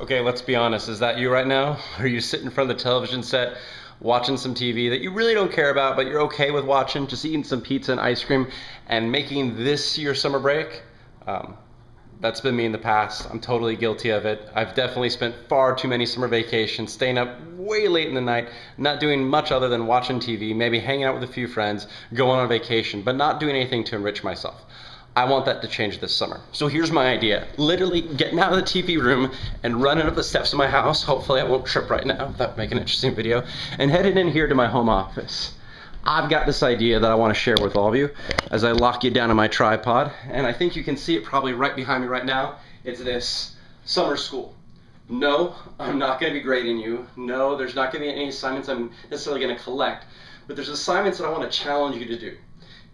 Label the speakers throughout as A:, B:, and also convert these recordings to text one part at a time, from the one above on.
A: Okay, let's be honest. Is that you right now? Are you sitting in front of the television set watching some TV that you really don't care about, but you're okay with watching, just eating some pizza and ice cream and making this your summer break? That's been me in the past. I'm totally guilty of it. I've definitely spent far too many summer vacations staying up way late in the night, not doing much other than watching TV, maybe hanging out with a few friends, going on vacation, but not doing anything to enrich myself. I want that to change this summer. So here's my idea. Literally getting out of the TV room and running up the steps of my house. Hopefully I won't trip right now. That would make an interesting video. And headed in here to my home office. I've got this idea that I want to share with all of you as I lock you down on my tripod. And I think you can see it probably right behind me right now. It's this summer school. No, I'm not going to be grading you. No, there's not going to be any assignments I'm necessarily going to collect. But there's assignments that I want to challenge you to do.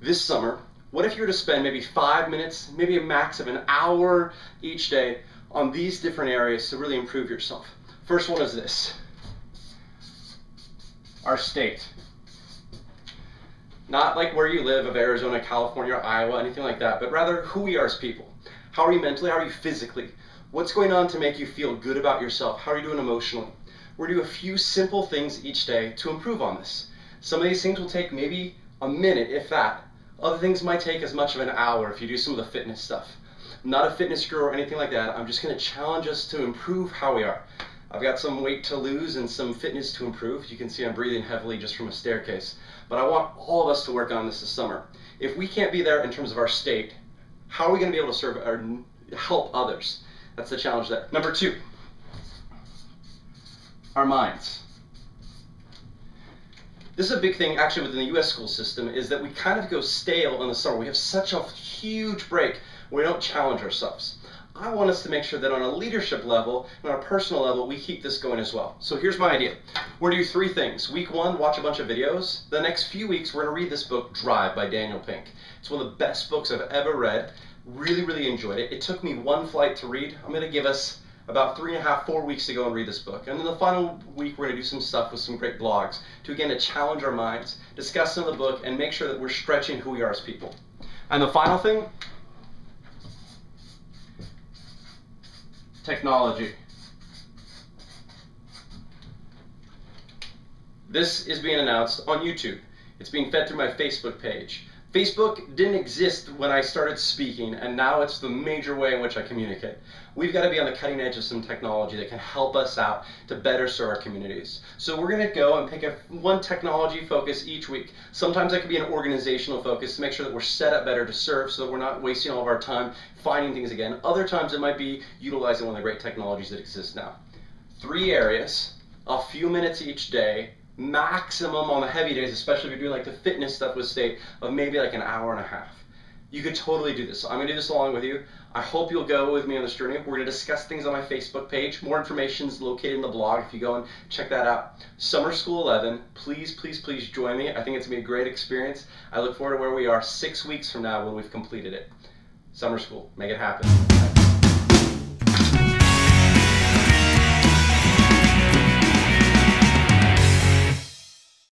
A: This summer, what if you were to spend maybe 5 minutes, maybe a max of an hour each day on these different areas to really improve yourself? First one is this. Our state. Not like where you live of Arizona, California, or Iowa, anything like that, but rather who we are as people. How are you mentally? How are you physically? What's going on to make you feel good about yourself? How are you doing emotionally? We're going to do a few simple things each day to improve on this. Some of these things will take maybe a minute, if that. Other things might take as much of an hour if you do some of the fitness stuff. I'm not a fitness guru or anything like that. I'm just going to challenge us to improve how we are. I've got some weight to lose and some fitness to improve. You can see I'm breathing heavily just from a staircase. But I want all of us to work on this summer. If we can't be there in terms of our state, how are we going to be able to serve or help others? That's the challenge there. Number 2, our minds. This is a big thing actually within the US school system, is that we kind of go stale in the summer. We have such a huge break where we don't challenge ourselves. I want us to make sure that on a leadership level and on a personal level, we keep this going as well. So here's my idea. We're gonna do 3 things. Week 1, watch a bunch of videos. The next few weeks, we're gonna read this book, Drive by Daniel Pink. It's one of the best books I've ever read. Really, really enjoyed it. It took me 1 flight to read. I'm gonna give us about 3.5, 4 weeks to go and read this book. And then the final week, we're gonna do some stuff with some great blogs to, again, to challenge our minds, discuss some of the book, and make sure that we're stretching who we are as people. And the final thing, technology. This is being announced on YouTube. It's being fed through my Facebook page. Facebook didn't exist when I started speaking, and now it's the major way in which I communicate. We've got to be on the cutting edge of some technology that can help us out to better serve our communities. So we're going to go and pick one technology focus each week. Sometimes that could be an organizational focus to make sure that we're set up better to serve so that we're not wasting all of our time finding things again. Other times it might be utilizing one of the great technologies that exist now. 3 areas, a few minutes each day, maximum on the heavy days, especially if you're doing like the fitness stuff with state, of maybe like an hour and a half. You could totally do this. So I'm going to do this along with you. I hope you'll go with me on this journey. We're going to discuss things on my Facebook page. More information is located in the blog if you go and check that out. Summer School 11, please, please, please join me. I think it's going to be a great experience. I look forward to where we are 6 weeks from now when we've completed it. Summer School, make it happen.